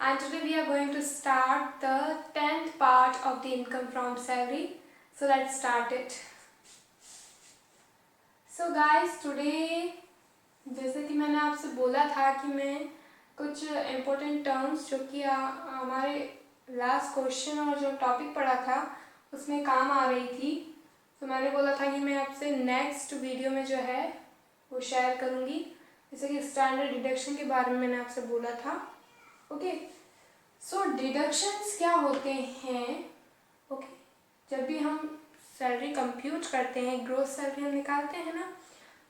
and today we are going to start the 10th part of the income from salary. So let's start it. So guys, today जैसे कि मैंने आपसे बोला था कि मैं कुछ इम्पोर्टेंट टर्म्स जो कि हमारे लास्ट क्वेश्चन और जो टॉपिक पढ़ा था उसमें काम आ रही थी, तो मैंने बोला था कि मैं आपसे नेक्स्ट वीडियो में जो है वो शेयर करूँगी। जैसे कि स्टैंडर्ड डिडक्शन के बारे में मैंने आपसे बोला था। ओके, सो डिडक्शंस क्या होते हैं? ओके, जब भी हम सैलरी कंप्यूट करते हैं, ग्रोस सैलरी हम निकालते हैं ना,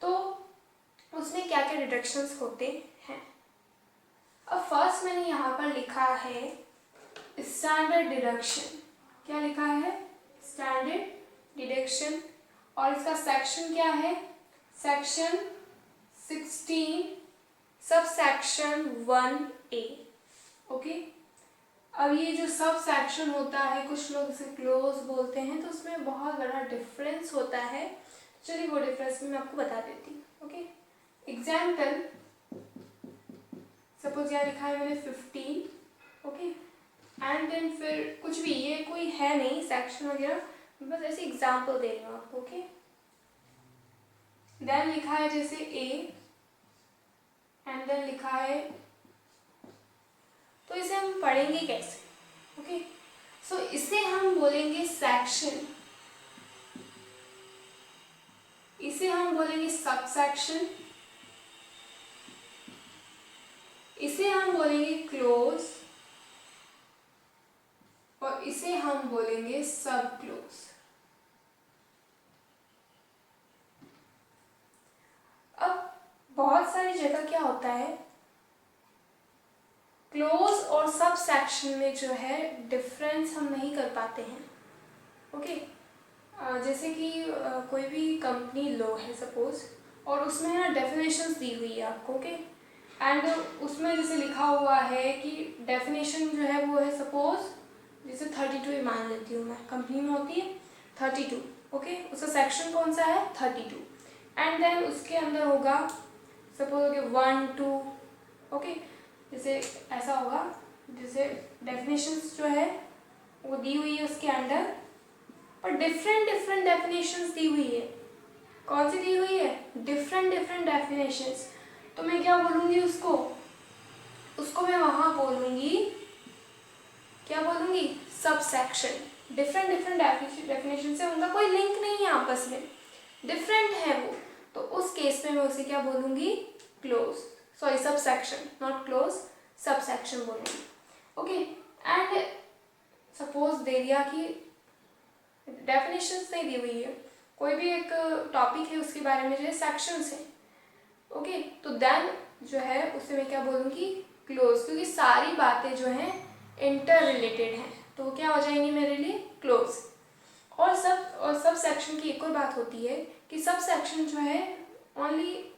तो उसमें क्या क्या डिडक्शंस होते हैं। अब फर्स्ट मैंने यहाँ पर लिखा है स्टैंडर्ड डिडक्शन। क्या लिखा है? Standard deduction. और इसका सेक्शन क्या है? Section 16 sub section 1A। Okay, अब ये जो सब सेक्शन होता है, कुछ लोग इसे क्लोज बोलते हैं, तो उसमें बहुत बड़ा डिफरेंस होता है। चलिए वो डिफरेंस मैं आपको बता देती हूँ। ओके, एग्जाम्पल, सपोज यहाँ लिखा है मैंने 15। ओके, एंड देन फिर कुछ भी, ये कोई है नहीं सेक्शन वगैरह, बस ऐसे एग्जाम्पल दे रही हूँ आपको। ओके, देन लिखा है जैसे A एंड देन लिखा है, तो इसे हम पढ़ेंगे कैसे? ओके, सो इसे हम बोलेंगे सेक्शन, इसे हम बोलेंगे सब सेक्शन, इसे हम बोलेंगे क्लोज, और इसे हम बोलेंगे सब क्लोज। अब बहुत सारी जगह क्या होता है, क्लोज और सब सेक्शन में जो है डिफरेंस हम नहीं कर पाते हैं। ओके, जैसे कि कोई भी कंपनी लो है सपोज, और उसमें ना डेफिनेशंस दी हुई है आपको। ओके, एंड उसमें जैसे लिखा हुआ है कि डेफिनेशन जो है वो है सपोज जैसे 32 मान लेती हूँ मैं, कंपनी में होती है 32। ओके, उसका सेक्शन कौन सा है? 32। एंड देन उसके अंदर होगा सपोज कि 1 2। ओके, जैसे ऐसा होगा, जैसे डेफिनेशंस जो है वो दी हुई है उसके अंदर, पर डिफरेंट डिफरेंट डेफिनेशंस दी हुई है। कौन सी दी हुई है? Different different definitions. तो मैं क्या बोलूँगी उसको? उसको मैं वहाँ बोलूँगी, क्या बोलूँगी? Sub section. Different different definition से उनका कोई लिंक नहीं है आपस में, डिफरेंट है वो, तो उस केस में मैं उसे क्या बोलूँगी? Close, sorry sub section, not close, sub section बोलूँगी। ओके, एंड सपोज दे दिया कि डेफिनेशंस नहीं दी हुई है, कोई भी एक टॉपिक है उसके बारे में जो है सेक्शंस है। ओके, तो देन जो है उसे मैं क्या बोलूँगी? क्लोज, क्योंकि सारी बातें जो हैं इंटर रिलेटेड हैं, तो वो क्या हो जाएंगी मेरे लिए? क्लोज। और सब सेक्शन की एक और बात होती है कि सब सेक्शन जो है ओनली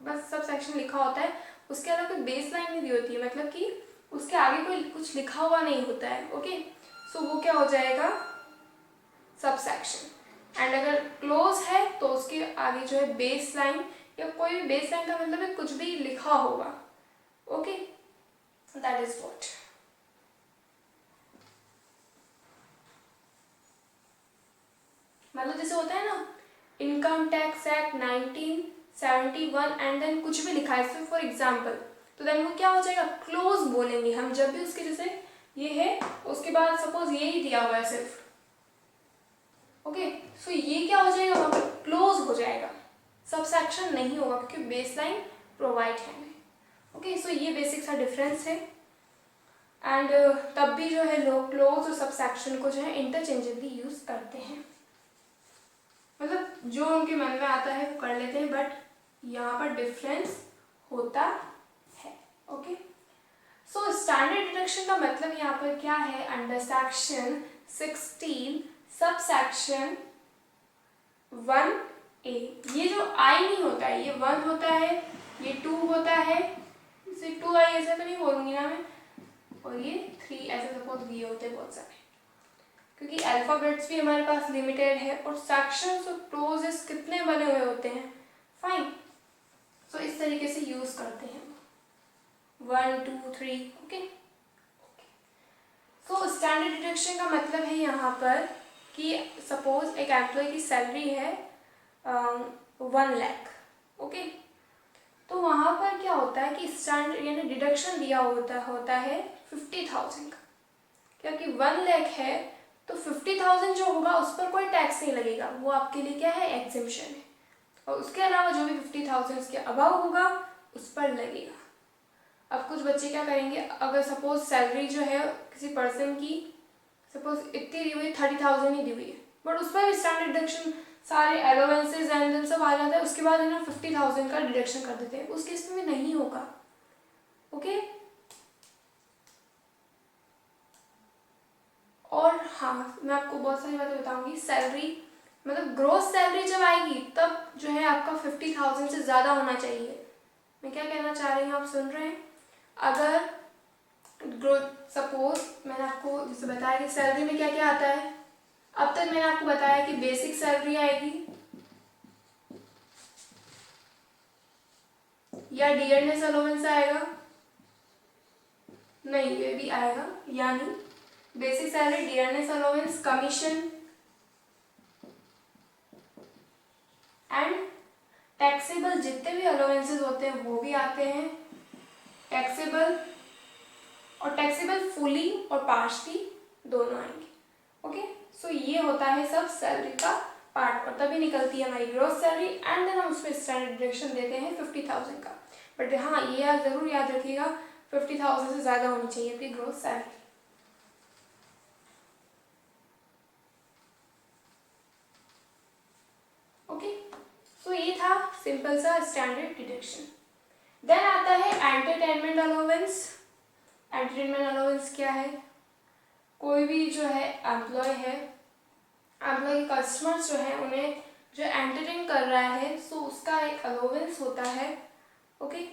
बस सब सेक्शन लिखा होता है, उसके अलावा कोई बेस लाइन नहीं दी होती है, मतलब कि उसके आगे कोई कुछ लिखा हुआ नहीं होता है। ओके, सो वो क्या हो जाएगा? Sub section. एंड अगर क्लोज है तो उसके आगे जो है बेस लाइन, या कोई भी बेस लाइन का मतलब है कुछ भी लिखा होगा। Okay, that is what. मतलब जैसे होता है ना, income tax act 1971 and then कुछ भी लिखा है फॉर एग्जाम्पल, तो देन वो क्या हो जाएगा? क्लोज बोलेंगे हम जब भी उसके जैसे ये है, उसके बाद सपोज ये ही दिया हुआ है सिर्फ। ओके, सो ये क्या हो जाएगा? वहाँ पर क्लोज हो जाएगा, सब सेक्शन नहीं होगा क्योंकि बेस लाइन प्रोवाइड है। ओके, सो ये बेसिक सा डिफरेंस है। एंड तब भी जो है लोग क्लोज और सब सेक्शन को जो है इंटरचेंजेबली यूज करते हैं, मतलब जो उनके मन में आता है वो कर लेते हैं, बट यहाँ पर डिफरेंस होता है। ओके, सो स्टैंडर्ड डिडक्शन का मतलब यहाँ पर क्या है? Under section 16 sub section 1A, ये जो I नहीं होता है, ये 1 होता है, ये 2 होता है, इसे 2I ऐसा तो नहीं बोलूँगी ना मैं, और ये 3 ऐसे सपोज ये होते हैं बहुत सारे, क्योंकि अल्फ़ाबेट्स भी हमारे पास लिमिटेड है, और सेक्शंस और क्लोजेस कितने बने हुए होते हैं, फाइन। सो इस तरीके से यूज़ करते हैं 1 2 3। ओके, तो स्टैंडर्ड डिडक्शन का मतलब है यहाँ पर कि सपोज एक एम्प्लॉय की सैलरी है 1 लाख, ओके। तो वहाँ पर क्या होता है कि स्टैंडर्ड यानी डिडक्शन दिया होता है 50,000 का, क्योंकि 1 लाख है तो 50,000 जो होगा उस पर कोई टैक्स नहीं लगेगा, वो आपके लिए क्या है, एग्जेम्पशन है। और उसके अलावा जो भी 50,000 के अबव होगा उस पर लगेगा। अब कुछ बच्चे क्या करेंगे, अगर सपोज सैलरी जो है किसी पर्सन की सपोज इतनी दी हुई है, 30,000 ही दी हुई है, बट उस पर भी स्टैंडर्ड डिडक्शन सारे अलाउंसेस एंड सब आ जाता है, उसके बाद है ना 50,000 का डिडक्शन कर देते हैं, उस केस में नहीं होगा, ओके। और हाँ, मैं आपको बहुत सारी बातें बताऊंगी। सैलरी मतलब ग्रोस सैलरी जब आएगी तब जो है आपका 50,000 से ज़्यादा होना चाहिए। मैं क्या कहना चाह रही हूँ, आप सुन रहे हैं। अगर ग्रोथ सपोज मैंने आपको जैसे बताया कि सैलरी में क्या क्या आता है, अब तक मैंने आपको बताया कि बेसिक सैलरी आएगी या डियरनेस अलाउंस आएगा, नहीं ये भी आएगा, यानी basic salary, dearness allowance, commission and taxable जितने भी अलाउंसेस होते हैं वो भी आते हैं, टैक्सेबल और टैक्सेबल फुली और पार्शली दोनों आएंगे, ओके। सो ये होता है सब सैलरी का पार्ट, और तभी निकलती है हमारी ग्रोस सैलरी एंड देन हम उसमें स्टैंडर्ड डिडक्शन देते हैं 50,000 का। बट हाँ, ये जरूर याद रखिएगा 50,000 से ज़्यादा होनी चाहिए आपकी ग्रोस सैलरी, ओके। सो ये था सिंपल सा स्टैंडर्ड डिडक्शन। देन आता है एंटरटेनमेंट अलाउंस। एंटरटेनमेंट अलाउंस क्या है, कोई भी जो है एम्प्लॉय है, एम्प्लॉय कस्टमर्स जो है उन्हें जो एंटरटेन कर रहा है, सो उसका एक अलाउंस होता है, ओके।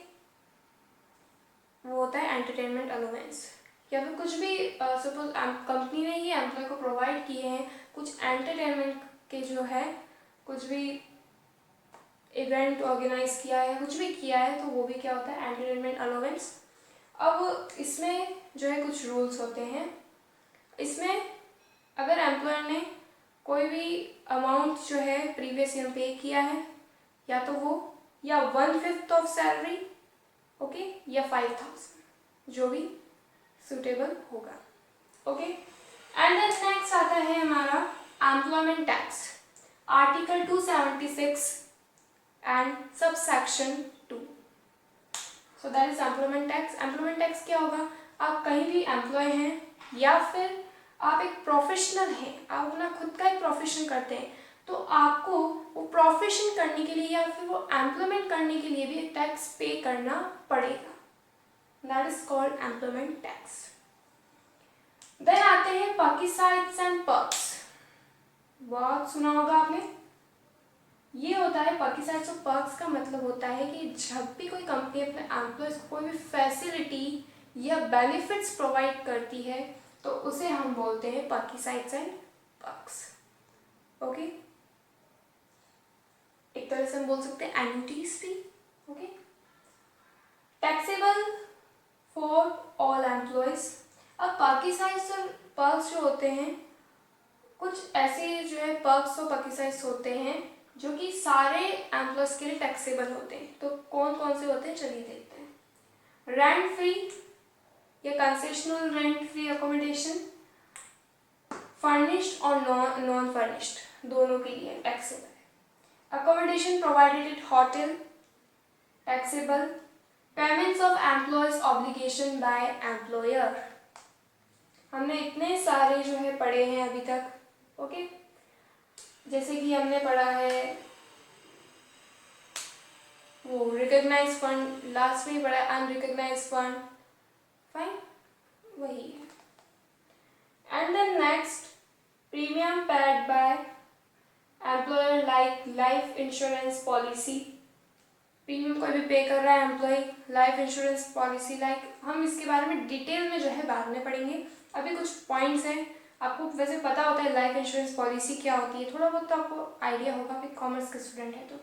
वो होता है एंटरटेनमेंट अलाउंस। या फिर कुछ भी सपोज कंपनी ने ही एम्प्लॉय को प्रोवाइड किए हैं कुछ एंटरटेनमेंट के जो है, कुछ भी इवेंट ऑर्गेनाइज किया है, कुछ भी किया है, तो वो भी क्या होता है, एंटरटेनमेंट अलाउंस। अब इसमें जो है कुछ रूल्स होते हैं। इसमें अगर एम्प्लॉयर ने कोई भी अमाउंट जो है प्रीवियस ईयर पे किया है, या तो वो या 1/5 ऑफ सैलरी, ओके, या 5,000, जो भी सुटेबल होगा, ओके। एंड देन नेक्स्ट आता है हमारा employment tax, article 276 and subsection 2। So that is employment tax. Employment tax क्या होगा, आप कहीं भी एम्प्लॉय हैं या फिर आप एक प्रोफेशनल हैं, आप अपना खुद का एक प्रोफेशन करते हैं, तो आपको वो प्रोफेशन करने के लिए या फिर वो एम्प्लॉयमेंट करने के लिए भी एक टैक्स पे करना पड़ेगा, that is called employment tax. Then आते हैं पर्क्विसाइट्स एंड पर्क्स, बहुत सुना होगा आपने। ये होता है पर्क्विसाइट्स और पर्क्स का मतलब होता है कि जब भी कोई कंपनी अपने एम्प्लॉयज को कोई भी फैसिलिटी या बेनिफिट्स प्रोवाइड करती है तो उसे हम बोलते हैं पर्क्विसाइट्स एंड पर्क्स, ओके। एक तरह से हम बोल सकते हैं एन्युटीज भी, okay. Taxable for all employees. अब पर्क्विसाइट्स और पर्क्स जो होते हैं, कुछ ऐसे जो है पर्क्स और पर्क्विसाइट्स होते हैं जो कि सारे एम्प्लॉयज के लिए टैक्सेबल होते हैं। तो कौन कौन से होते हैं, चलिए देखते हैं। रेंट फ्री या concessional rent free accommodation, furnished और नॉन फर्निश्ड दोनों के लिए टैक्सेबल है। Accommodation provided eight hotel taxable. Payments of employees obligation by employer, हमने इतने सारे जो है पढ़े हैं अभी तक, ओके। जैसे कि हमने पढ़ा है वो रिकॉग्नाइज फंड, लास्ट में ही पढ़ा है अनरिकॉग्नाइज फंड, फाइन वही है। And then next premium paid by employer like life insurance policy. Premium कोई भी पे कर रहा है employ, life insurance policy like, हम इसके बारे में डिटेल में जो है बाद में पढ़ेंगे। अभी कुछ पॉइंट्स हैं, आपको वैसे पता होता है लाइफ इंश्योरेंस पॉलिसी क्या होती है, थोड़ा बहुत तो आपको आइडिया होगा कि कॉमर्स के स्टूडेंट है तो।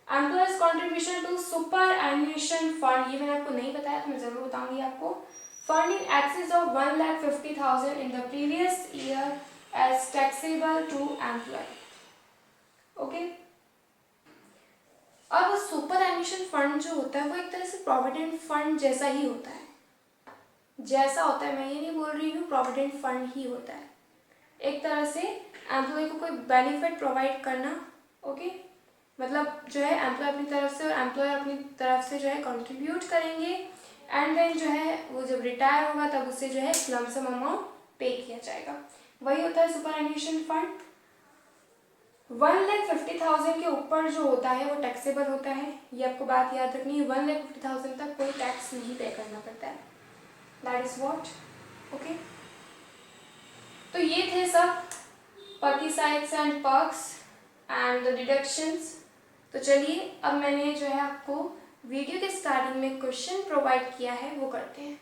Employees contribution to superannuation fund, ये मैंने आपको नहीं बताया तो मैं ज़रूर बताऊंगी आपको। fund in excess of 1,50,000 in the previous year as taxable to employee. Okay? अब सुपर एनुएशन फंड जो होता है वो एक तरह से प्रोविडेंट फंड जैसा ही होता है, जैसा होता है, मैं ये नहीं बोल रही हूँ, प्रोविडेंट फंड ही होता है, एक तरह से एम्प्लॉय को कोई बेनिफिट प्रोवाइड करना। ओके, मतलब जो है एम्प्लॉय अपनी तरफ से और एम्प्लॉयर अपनी तरफ से जो है कंट्रीब्यूट करेंगे एंड देन जो है वो जब रिटायर होगा तब उससे जो है लमसम अमाउंट पे किया जाएगा, वही होता है सुपर एनुएशन फंड। 1,50,000 के ऊपर जो होता है वो टैक्सेबल होता है, ये आपको बात याद रखनी है। 1,50,000 तक कोई टैक्स नहीं पे करना पड़ता है, दैट इज व्हाट। ओके, तो ये थे सब perquisites and perks and the deductions. तो चलिए अब मैंने जो है आपको वीडियो के स्टार्टिंग में क्वेश्चन प्रोवाइड किया है वो करते हैं।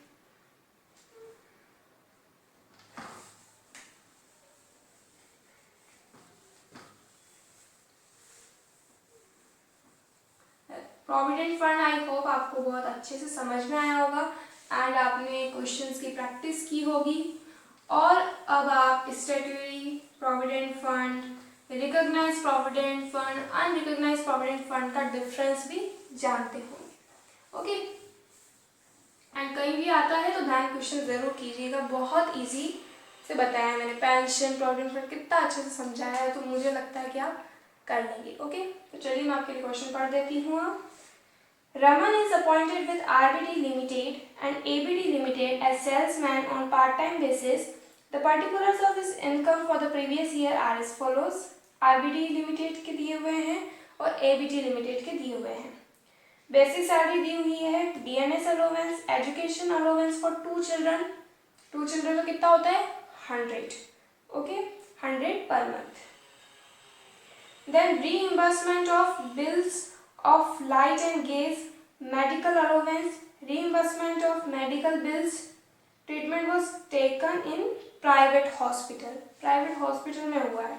प्रोविडेंट फंड आई होप आपको बहुत अच्छे से समझ में आया होगा एंड आपने क्वेश्चंस की प्रैक्टिस की होगी और अब आप statutory provident fund, recognise provident fund, unrecognise provident fund का डिफरेंस भी जानते होंगे। ओके, एंड कहीं भी आता है तो ध्यान क्वेश्चन जरूर कीजिएगा, बहुत इजी से बताया मैंने, पेंशन प्रोविडेंट फंड कितना अच्छे से समझाया है, तो मुझे लगता है कि आप कर लेंगे। ओके, तो चलिए मैं आपके लिए क्वेश्चन पढ़ देती हूँ। Raman is appointed with RBD Limited and ABD Limited as salesman on part-time basis. The particulars of his income for the previous year are as follows. RBD Limited के दिए हुए हैं और ABD Limited के दिए हुए हैं। बेसिक सैलरी दी हुई है, DNS allowance, education allowance for 2 children. 2 children का कितना होता है 100। Okay, 100 per month. Then reimbursement of bills of light and gas, medical allowance, reimbursement of medical bills, treatment was taken in private hospital, private hospital में हुआ है,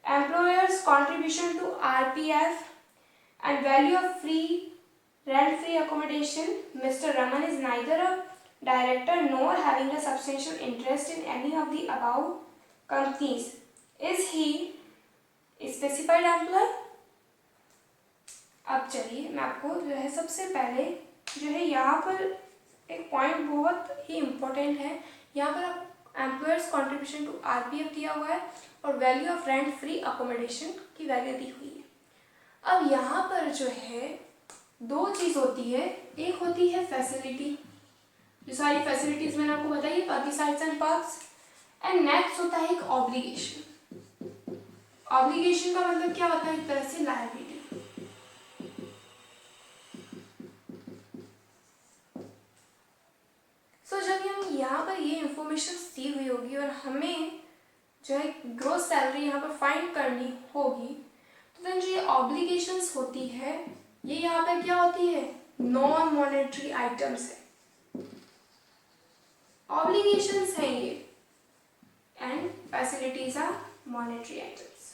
employers contribution to RPF and value of free rent free accommodation. Mr. Raman is neither a director nor having a substantial interest in any of the above companies. Is he specified employee? अब चलिए मैं आपको जो है सबसे पहले जो है यहाँ पर एक पॉइंट बहुत ही इम्पोर्टेंट है, यहाँ पर आप एम्प्लॉयर्स कॉन्ट्रीब्यूशन टू आरपीएफ दिया हुआ है और value of rent free accommodation की वैल्यू दी हुई है। अब यहाँ पर जो है 2 चीज़ होती है, एक होती है फैसिलिटी, जो सारी फैसिलिटीज मैंने आपको बताई पर्क्विसाइड्स एंड पर्क्स, एंड नेक्स्ट होता है एक ऑब्लिगेशन। ऑब्लिगेशन का मतलब क्या होता है, एक तरह से लायबिलिटी। जब हम यहाँ पर ये इंफॉर्मेशन दी हुई होगी और हमें जो है ग्रोस सैलरी यहाँ पर फाइंड करनी होगी, तो देन जो ये ऑब्लिगेशंस होती है ये यहाँ पर क्या होती है, नॉन मॉनेटरी आइटम्स है, ऑब्लिगेशंस हैं ये, and facilities are monetary items.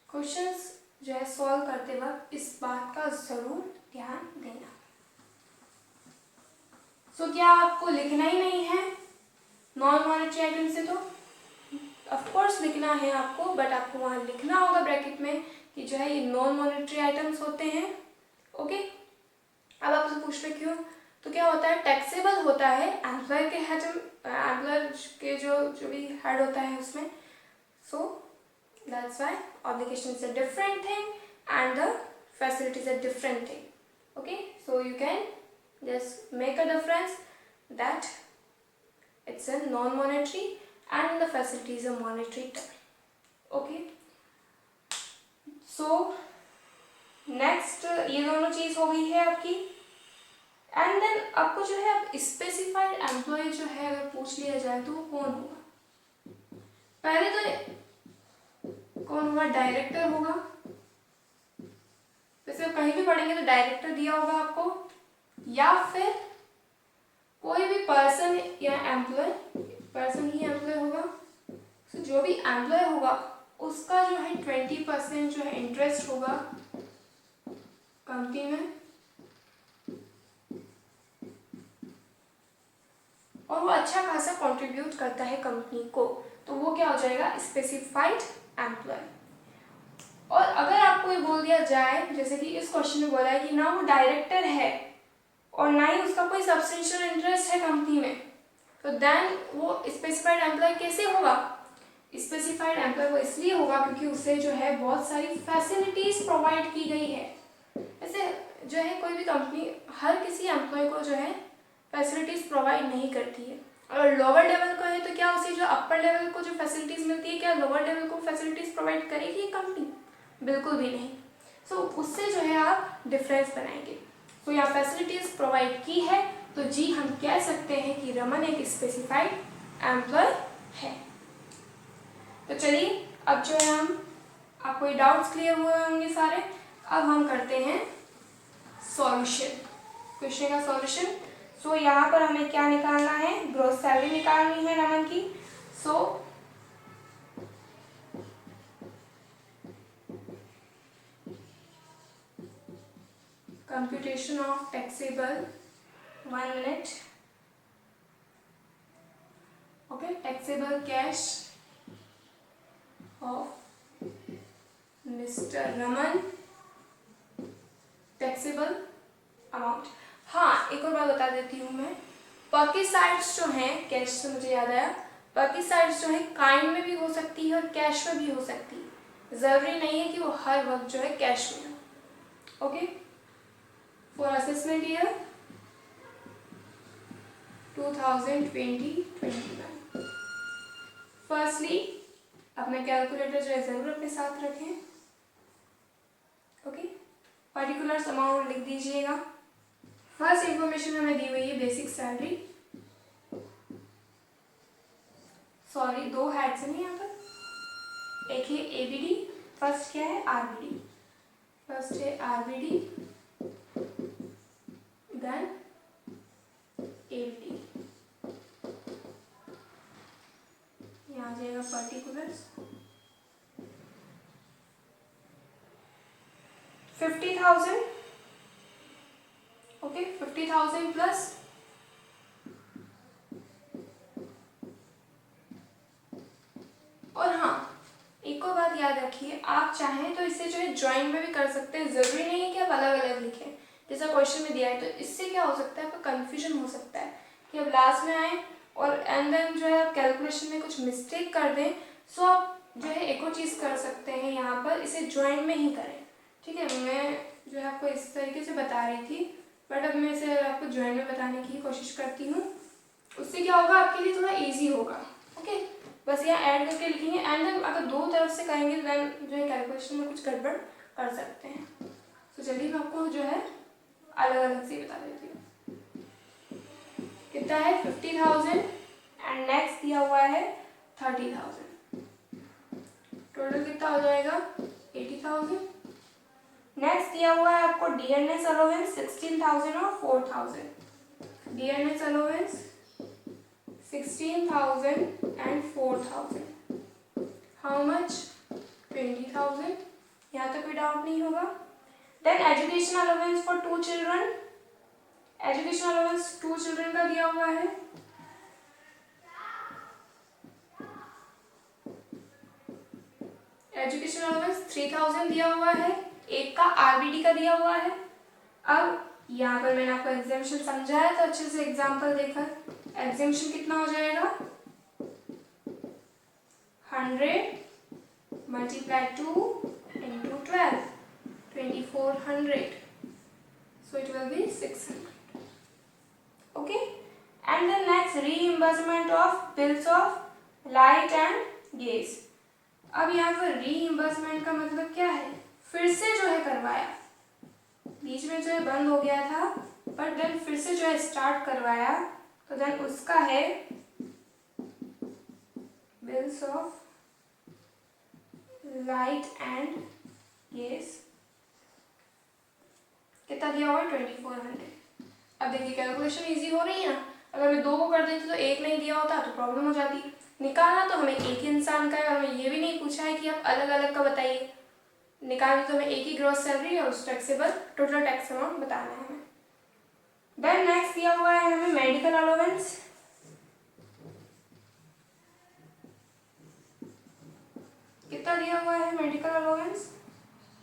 Questions जो है सॉल्व करते वक्त इस बात का जरूर ध्यान देना। सो क्या आपको लिखना ही नहीं है नॉन मॉनेटरी आइटम से, तो ऑफ कोर्स लिखना है आपको, बट आपको वहां लिखना होगा ब्रैकेट में कि जो है ये नॉन मॉनेटरी आइटम्स होते हैं। ओके, अब आपसे पूछ रहे क्यों, तो क्या होता है टैक्सेबल होता है एम्प्लॉयर के हेड, एम्प्लॉयर के जो भी हेड होता है उसमें, सो that's why obligation is a different thing and the facility is a different thing. Okay, so you can just make a difference that it's a non-monetary and the facility is a monetary term. Okay, so next ये दोनों चीज हो गई है आपकी, and then आपको जो है आप स्पेसिफाइड एम्प्लॉय जो है अगर पूछ लिया जाए तो वो कौन होगा, पहले तो कौन होगा, डायरेक्टर होगा। वैसे आप कहीं भी पढ़ेंगे तो डायरेक्टर दिया होगा आपको, या फिर कोई भी पर्सन या एम्प्लॉय, पर्सन ही एम्प्लॉय होगा। तो जो भी एम्प्लॉय होगा उसका जो है 20% जो है इंटरेस्ट होगा कंपनी में, और वो अच्छा खासा कंट्रीब्यूट करता है कंपनी को, तो वो क्या हो जाएगा, स्पेसिफाइड एम्प्लॉय। और अगर आपको ये बोल दिया जाए, जैसे कि इस क्वेश्चन में बोला है कि ना वो डायरेक्टर है और ना ही उसका कोई सब्सटेंशियल इंटरेस्ट है कंपनी में, तो देन वो स्पेसिफाइड एम्प्लॉय कैसे होगा? स्पेसिफाइड एम्प्लॉय वो इसलिए होगा क्योंकि उसे जो है बहुत सारी फैसिलिटीज प्रोवाइड की गई है। ऐसे जो है कोई भी कंपनी हर किसी एम्प्लॉय को जो है फैसिलिटीज प्रोवाइड नहीं करती है। अगर लोअर लेवल का है तो क्या उसे जो अपर लेवल को जो फैसिलिटीज मिलती है, क्या लोअर लेवल को फैसिलिटीज प्रोवाइड करेगी ये कंपनी? बिल्कुल भी नहीं। सो उससे जो है आप डिफरेंस बनाएंगे। तो यहाँ फैसिलिटीज प्रोवाइड की है, तो जी हम कह सकते हैं कि रमन एक स्पेसिफाइड एम्प्लॉय है। तो चलिए अब जो है हम, आपको ये डाउट्स क्लियर हुए होंगे सारे। अब हम करते हैं सॉल्यूशन, क्वेश्चन का सॉल्यूशन। सो यहाँ पर हमें क्या निकालना है, ग्रॉस सैलरी निकालनी है रमन की। सो computation of taxable, 1 minute. Okay, taxable cash of Mr. Raman, taxable amount। हाँ, एक और बात बता देती हूँ मैं, पर्किसाइड्स जो हैं, कैश से मुझे याद आया, पर्किसाइड्स जो है काइंड में भी हो सकती है और कैश में भी हो सकती है, जरूरी नहीं है कि वो हर वक्त जो है कैश में हो। Okay, for assessment year 2020-21। Firstly अपना कैलकुलेटर जो है जरूर अपने साथ रखें। ओके, पर्टिकुलर्स अमाउंट लिख दीजिएगा। फर्स्ट इंफॉर्मेशन हमें दी हुई है बेसिक सैलरी, सॉरी दो हेड्स हैं यहाँ पर, एक है एबीडी, फर्स्ट क्या है आरबीडी, फर्स्ट है आरबीडी देन एबीडी। यहाँ आ जाएगा पर्टिकुलर्स 50,000। ओके, 50,000 प्लस और हाँ एक और बात याद रखिए, आप चाहें तो इसे जो है ज्वाइन में भी कर सकते हैं, जरूरी नहीं है कि आप अलग अलग लिखें। जैसा क्वेश्चन में दिया है, तो इससे क्या हो सकता है, आपका कंफ्यूजन हो सकता है कि अब लास्ट में आए और एंड देन जो है आप कैलकुलेशन में कुछ मिस्टेक कर दें। सो आप जो है एक और चीज़ कर सकते हैं, यहाँ पर इसे ज्वाइन में ही करें। ठीक है, मैं जो है आपको इस तरीके से बता रही थी, बट अब मैं इसे आपको ज्वाइन में बताने की कोशिश करती हूँ। उससे क्या होगा, आपके लिए थोड़ा ईजी होगा। ओके, बस यहाँ ऐड करके लिखेंगे एंड देन अगर दो तरफ से करेंगे देन जो है कैलकुलेशन में कुछ गड़बड़ कर सकते हैं। तो चलिए मैं आपको जो है अलग अलग से बता देती हूँ। कितना है 50,000 एंड नेक्स्ट दिया हुआ है 30,000, टोटल कितना हो जाएगा 80,000। नेक्स्ट दिया हुआ है आपको डीएनएस अलाउंस 16,000 और 4,000, DNS allowance 16,000 and 4,000, how much 20,000। यहाँ तक कोई डाउट नहीं होगा। Then education allowance for 2 children, education allowance 2 children का दिया हुआ है, एजुकेशन अलाउंस 3,000 दिया हुआ है, एक का आरबीडी का दिया हुआ है। अब यहाँ पर मैंने आपको एग्जाम्पशन समझाया था अच्छे से एग्जाम्पल देकर, एग्जाम्पशन कितना हो जाएगा 100 multiply 2 into 12, 2400, so it will be 600. Okay, and the next reimbursement of bills of light and gas। अब यहाँ पर रीइम्बर्समेंट का मतलब क्या है, फिर से जो है करवाया, बीच में जो है बंद हो गया था बट देन फिर से जो है स्टार्ट करवाया, तो देन उसका है bills of light and gas, कितना दिया हुआ है 2400। अब देखिए कैलकुलेशन इजी हो रही है ना, अगर मैं दो को कर देती तो एक नहीं दिया होता तो प्रॉब्लम हो जाती। निकालना तो हमें एक ही इंसान का है और हमें ये भी नहीं पूछा है कि आप अलग अलग का बताइए, निकालनी तो हमें एक ही ग्रॉस सैलरी और उस टैक्सेबल टोटल टैक्स अमाउंट बताना है हमें। देन नेक्स्ट दिया हुआ है हमें मेडिकल अलाउंस कितना दिया हुआ है मेडिकल अलाउंस?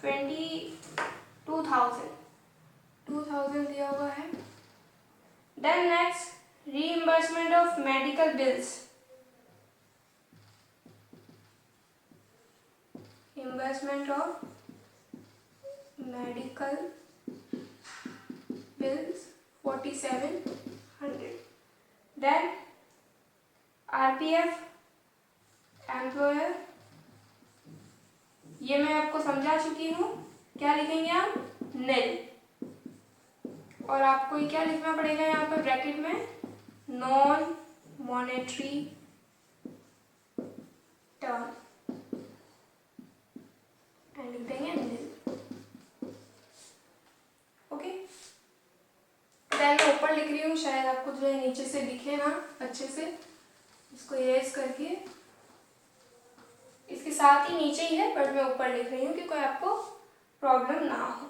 22,000 दिया हुआ है। Then next reimbursement of medical bills, reimbursement of medical bills 4,700. Then RPF employer, ये मैं आपको समझा चुकी हूँ। क्या लिखेंगे आप? नील। और आपको ये क्या लिखना पड़ेगा यहाँ पर ब्रैकेट में? नॉन मॉनेटरी टर्म, लिख देंगे नील। ओके, मैं ऊपर लिख रही हूँ, शायद आपको जो है नीचे से दिखे ना अच्छे से। इसको इरेज करके, इसके साथ ही नीचे ही है, बट मैं ऊपर लिख रही हूँ कि कोई आपको प्रॉब्लम ना हो।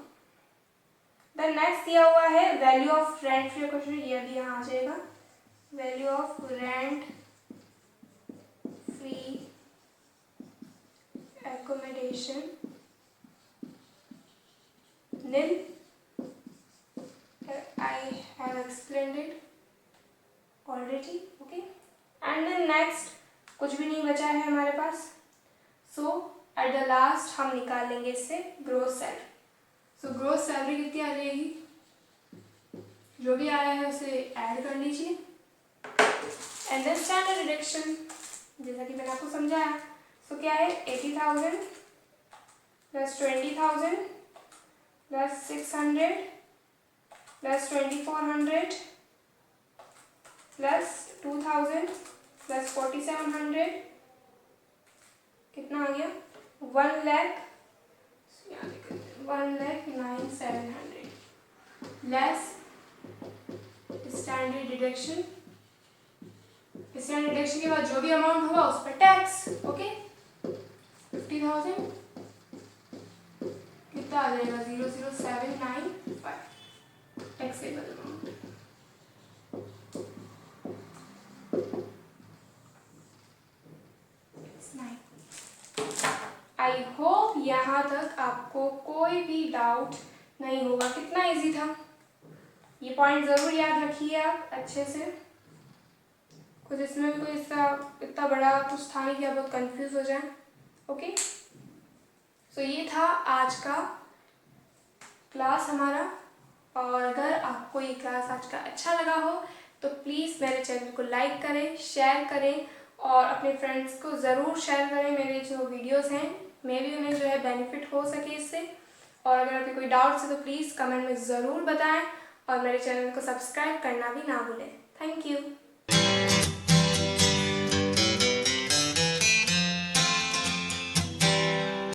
देन नेक्स्ट दिया हुआ है value of rent free question, ये भी यहाँ आ जाएगा। Value of rent free accommodation nil. I have explained it already. Okay, and then next कुछ भी नहीं बचा है हमारे पास। So at the last हम निकाल लेंगे इससे gross salary. So gross salary कितनी आ जाएगी? जो भी आया है उसे ऐड कर लीजिए। एंड देन स्टैंडर्ड डिडक्शन, जैसा कि मैंने आपको समझाया। तो क्या है? 80,000 plus 20,000 plus 600 plus 2,400 plus 2,000 plus 4,700, कितना आ गया? 1,09,700 less standard deduction. Standard deduction के बाद जो भी अमाउंट होगा उस पर टैक्स। ओके, 50,000 कितना आ जाएगा? 0,0795 टैक्सेबल अमाउंट। आई होप यहाँ तक आपको कोई भी डाउट नहीं होगा। कितना इजी था, ये पॉइंट जरूर याद रखिए आप अच्छे से। कुछ इसमें कोई इसका इतना बड़ा कुछ था नहीं कि आप बहुत कंफ्यूज हो जाए। ओके, सो ये था आज का क्लास हमारा। और अगर आपको ये क्लास आज का अच्छा लगा हो तो प्लीज़ मेरे चैनल को लाइक करें, शेयर करें और अपने फ्रेंड्स को ज़रूर शेयर करें। मेरे जो वीडियोस हैं मे भी उन्हें जो है बेनिफिट हो सके इससे। और अगर आपके कोई डाउट्स है तो प्लीज़ कमेंट में ज़रूर बताएं और मेरे चैनल को सब्सक्राइब करना भी ना भूलें। Thank you.